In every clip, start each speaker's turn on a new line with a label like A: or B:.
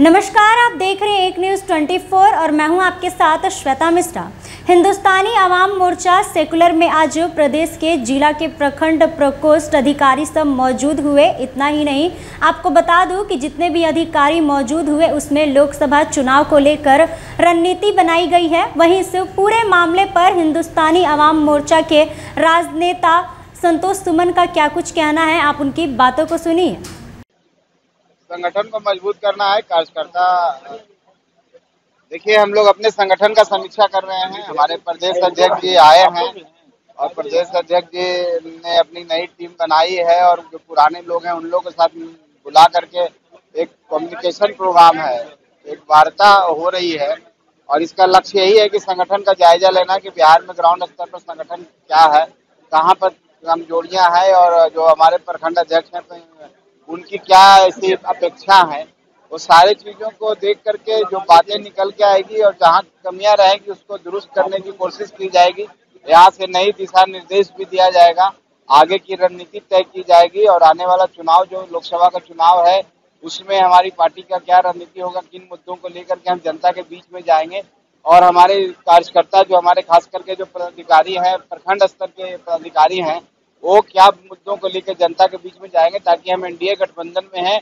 A: नमस्कार, आप देख रहे हैं एक न्यूज़ 24 और मैं हूं आपके साथ श्वेता मिश्रा। हिंदुस्तानी आवाम मोर्चा सेकुलर में आज प्रदेश के जिला के प्रखंड प्रकोष्ठ अधिकारी सब मौजूद हुए। इतना ही नहीं, आपको बता दूं कि जितने भी अधिकारी मौजूद हुए उसमें लोकसभा चुनाव को लेकर रणनीति बनाई गई है। वहीं इस पूरे मामले पर हिंदुस्तानी आवाम मोर्चा के राजनेता संतोष सुमन का क्या कुछ कहना है, आप उनकी बातों को सुनिए।
B: संगठन को मजबूत करना है कार्यकर्ता। देखिए, हम लोग अपने संगठन का समीक्षा कर रहे हैं। हमारे प्रदेश अध्यक्ष जी आए हैं और प्रदेश अध्यक्ष जी ने अपनी नई टीम बनाई है और जो पुराने लोग हैं उन लोगों के साथ बुला करके एक कम्युनिकेशन प्रोग्राम है, एक वार्ता हो रही है और इसका लक्ष्य यही है कि संगठन का जायजा लेना कि बिहार में ग्राउंड स्तर पर संगठन क्या है, कहाँ पर कमजोरियां हैं और जो हमारे प्रखंड अध्यक्ष हैं उनकी क्या ऐसी अपेक्षा है। वो सारी चीजों को देख करके जो बातें निकल के आएगी और जहाँ कमियां रहेंगी उसको दुरुस्त करने की कोशिश की जाएगी। यहाँ से नई दिशा निर्देश भी दिया जाएगा, आगे की रणनीति तय की जाएगी और आने वाला चुनाव जो लोकसभा का चुनाव है उसमें हमारी पार्टी का क्या रणनीति होगा, किन मुद्दों को लेकर के हम जनता के बीच में जाएंगे और हमारे कार्यकर्ता जो हमारे खास करके जो पदाधिकारी हैं, प्रखंड स्तर के पदाधिकारी हैं, वो क्या मुद्दों को लेकर जनता के बीच में जाएंगे ताकि हम एनडीए गठबंधन में हैं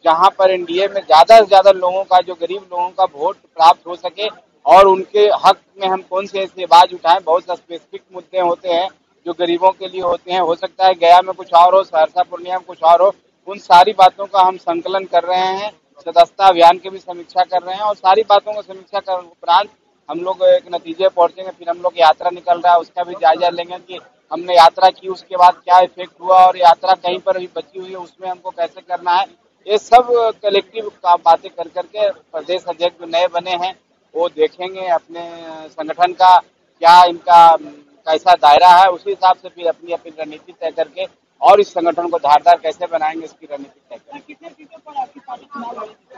B: जहां पर एनडीए में ज्यादा से ज्यादा लोगों का, जो गरीब लोगों का वोट प्राप्त हो सके और उनके हक में हम कौन से ऐसी आवाज उठाएं। बहुत स्पेसिफिक मुद्दे होते हैं जो गरीबों के लिए होते हैं, हो सकता है गया में कुछ और हो, सहरसा पूर्णिया में कुछ और हो। उन सारी बातों का हम संकलन कर रहे हैं, सदस्यता अभियान की भी समीक्षा कर रहे हैं और सारी बातों को समीक्षा कर उपरांत हम लोग एक नतीजे पहुंचेंगे। फिर हम लोग यात्रा निकल रहा है उसका भी जायजा लेंगे कि हमने यात्रा की उसके बाद क्या इफेक्ट हुआ और यात्रा कहीं पर भी बची हुई है उसमें हमको कैसे करना है। ये सब कलेक्टिव बातें कर करके प्रदेश अध्यक्ष जो नए बने हैं वो देखेंगे अपने संगठन का क्या इनका कैसा दायरा है, उसी हिसाब से फिर अपनी अपनी रणनीति तय करके और इस संगठन को धारदार कैसे बनाएंगे इसकी रणनीति तय करेंगे।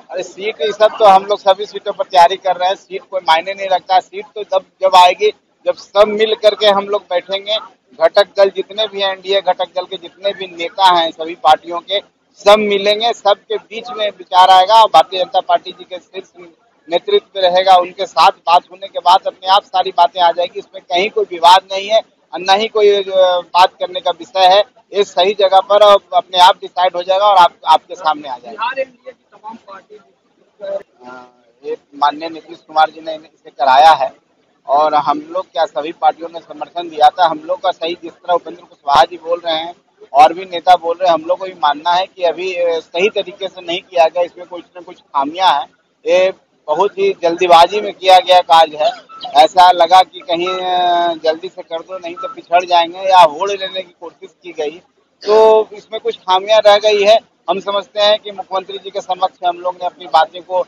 B: अरे सीट ये सब तो हम लोग सभी सीटों पर तैयारी कर रहे हैं, सीट कोई मायने नहीं रखता। सीट तो जब आएगी जब सब मिल करके हम लोग बैठेंगे, घटक दल जितने भी हैं, एनडीए घटक दल के जितने भी नेता हैं सभी पार्टियों के, सब मिलेंगे, सबके बीच में विचार आएगा। भारतीय जनता पार्टी जी के शीर्ष नेतृत्व में रहेगा, उनके साथ बात होने के बाद अपने आप सारी बातें आ जाएगी। इसमें कहीं कोई विवाद नहीं है और न ही कोई बात करने का विषय है। ये सही जगह पर अपने आप डिसाइड हो जाएगा और आपके सामने आ जाएगा। ये माननीय नीतीश कुमार जी ने इसे कराया है और हम लोग क्या सभी पार्टियों ने समर्थन दिया था। हम लोग का सही, जिस तरह उपेंद्र कुशवाहा जी बोल रहे हैं और भी नेता बोल रहे हैं, हम लोग को भी मानना है कि अभी सही तरीके से नहीं किया गया, इसमें कुछ न कुछ खामियां हैं। ये बहुत ही जल्दीबाजी में किया गया कार्य है। ऐसा लगा कि कहीं जल्दी से कर दो नहीं तो पिछड़ जाएंगे या होड़ लेने की कोशिश की गई, तो इसमें कुछ खामियां रह गई है। हम समझते हैं कि मुख्यमंत्री जी के समक्ष हम लोग ने अपनी बातें को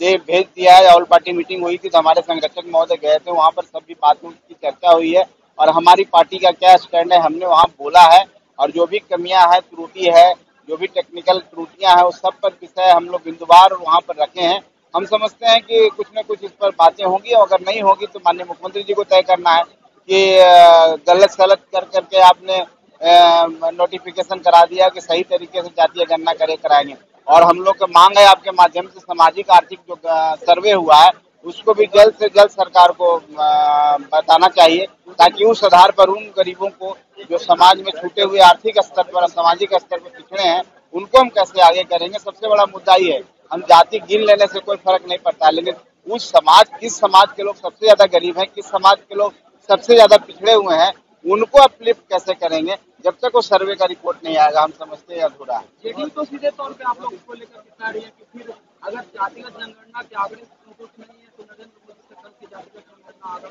B: भेज दिया है। ऑल पार्टी मीटिंग हुई थी तो हमारे संरक्षक महोदय गए थे, वहाँ पर सभी बातों की चर्चा हुई है और हमारी पार्टी का क्या स्टैंड है हमने वहाँ बोला है और जो भी कमियां है, त्रुटि है, जो भी टेक्निकल त्रुटियां हैं उस सब पर विषय हम लोग बिंदुवार वहाँ पर रखे हैं। हम समझते हैं कि कुछ न कुछ इस पर बातें होंगी और अगर नहीं होगी तो माननीय मुख्यमंत्री जी को तय करना है कि गलत सलत कर करके आपने नोटिफिकेशन करा दिया कि सही तरीके से जातीय गणना कराएंगे और हम लोग का मांग है आपके माध्यम से सामाजिक आर्थिक जो सर्वे हुआ है उसको भी जल्द से जल्द सरकार को बताना चाहिए ताकि उस आधार पर उन गरीबों को जो समाज में छूटे हुए आर्थिक स्तर पर, सामाजिक स्तर पर पिछड़े हैं, उनको हम कैसे आगे करेंगे। सबसे बड़ा मुद्दा ये है, हम जाति गिन लेने से कोई फर्क नहीं पड़ता, लेकिन उस समाज, किस समाज के लोग सबसे ज्यादा गरीब हैं, किस समाज के लोग सबसे ज्यादा पिछड़े हुए हैं, उनको अपलिफ्ट कैसे करेंगे। जब तक वो सर्वे का रिपोर्ट नहीं आएगा हम समझते हैं अधूरा है।
C: जेडीयू तो सीधे तौर पे आप लोग इसको लेकर बता रही है कि फिर अगर जातिगत जनगणना के आंकड़े संतुष्ट नहीं है तो नरेंद्र मोदी से कल की जातिगत जनगणना आंकड़ा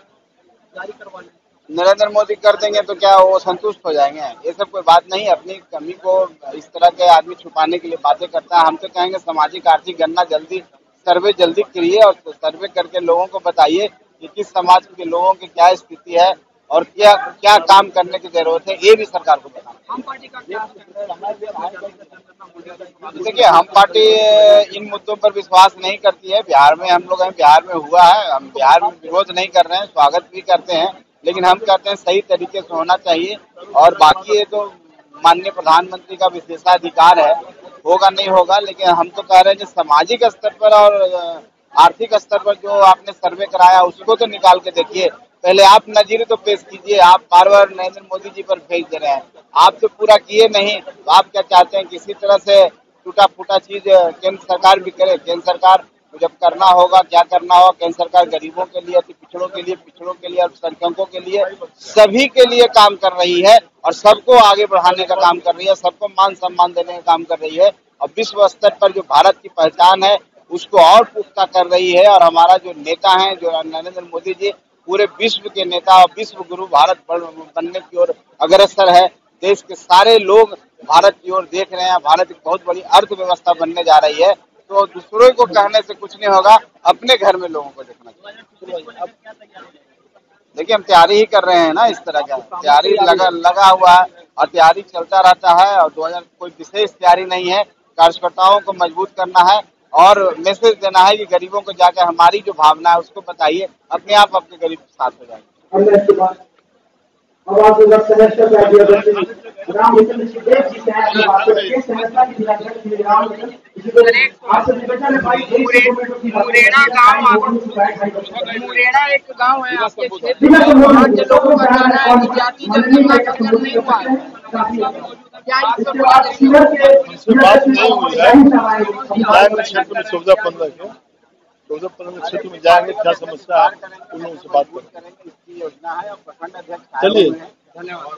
C: जारी करवा लें।
B: नरेंद्र मोदी कर देंगे तो क्या वो संतुष्ट हो जाएंगे? ये सब कोई बात नहीं। अपनी कमी को इस तरह के आदमी छुपाने के लिए बातें करता है। हम तो कहेंगे सामाजिक आर्थिक गणना जल्दी, सर्वे जल्दी करिए और सर्वे करके लोगों को बताइए कि किस समाज के लोगों की क्या स्थिति है और क्या क्या काम करने की जरूरत है, ये भी सरकार को बताना।
C: हम पार्टी का क्या
B: देखिए, हम पार्टी इन मुद्दों पर विश्वास नहीं करती है। बिहार में हम लोग हैं, बिहार में हुआ है, हम बिहार में विरोध नहीं कर रहे हैं, स्वागत भी करते हैं, लेकिन हम कहते हैं सही तरीके से होना चाहिए और बाकी ये तो माननीय प्रधानमंत्री का विशेषाधिकार है होगा नहीं होगा, लेकिन हम तो कह रहे हैं कि सामाजिक स्तर पर और आर्थिक स्तर पर जो आपने सर्वे कराया उसको तो निकाल के देखिए। पहले आप नजीर तो पेश कीजिए। आप बार बार नरेंद्र मोदी जी पर भेज दे रहे हैं, आप तो पूरा किए नहीं। तो आप क्या चाहते हैं, किसी तरह से टूटा फूटा चीज केंद्र सरकार भी करे? केंद्र सरकार जब करना होगा, क्या करना होगा, केंद्र सरकार गरीबों के लिए, पिछड़ों के लिए, अल्पसंख्यकों के लिए, सभी के लिए काम कर रही है और सबको आगे बढ़ाने का काम कर रही है, सबको मान सम्मान देने का काम कर रही है। और विश्व स्तर पर जो भारत की पहचान है उसको और पुख्ता कर रही है। और हमारा जो नेता है, जो नरेंद्र मोदी जी, पूरे विश्व के नेता और विश्व गुरु भारत बनने की ओर अग्रसर है। देश के सारे लोग भारत की ओर देख रहे हैं। भारत एक बहुत बड़ी अर्थव्यवस्था बनने जा रही है। तो दूसरों को कहने से कुछ नहीं होगा, अपने घर में लोगों को देखना चाहिए। देखिए, हम तैयारी ही कर रहे हैं ना, इस तरह का तैयारी लगा हुआ है और तैयारी चलता रहता है। और 2000 कोई विशेष तैयारी नहीं है, कार्यकर्ताओं को मजबूत करना है और मैसेज देना है कि गरीबों को जाकर हमारी जो भावना है उसको बताइए, अपने आप आपके गरीब साथ हो जाएंगे।
C: मुरैना एक गांव है आपके क्षेत्र में, वहाँ के लोगों का कहना है कि जाति जनगणना का अगर नहीं हुआ है, क्या इससे
D: बात नहीं हुई है। जाएंगे क्षेत्र में 14-15 के 14-15 क्षेत्र में जाएंगे, क्या समस्या है उन लोगों से बात करेंगे। चलिए,
C: धन्यवाद।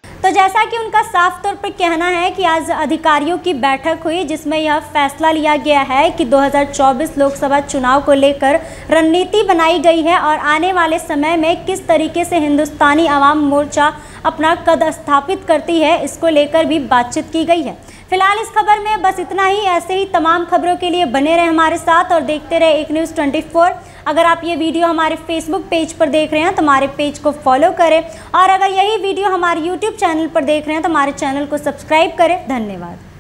A: तो जैसा कि उनका साफ तौर पर कहना है कि आज अधिकारियों की बैठक हुई जिसमें यह फैसला लिया गया है कि 2024 लोकसभा चुनाव को लेकर रणनीति बनाई गई है और आने वाले समय में किस तरीके से हिंदुस्तानी आवाम मोर्चा अपना कद स्थापित करती है, इसको लेकर भी बातचीत की गई है। फिलहाल इस खबर में बस इतना ही। ऐसे ही तमाम खबरों के लिए बने रहे हमारे साथ और देखते रहे एक न्यूज़ 24। अगर आप ये वीडियो हमारे फेसबुक पेज पर देख रहे हैं तो हमारे पेज को फॉलो करें और अगर यही वीडियो हमारे यूट्यूब चैनल पर देख रहे हैं तो हमारे चैनल को सब्सक्राइब करें। धन्यवाद।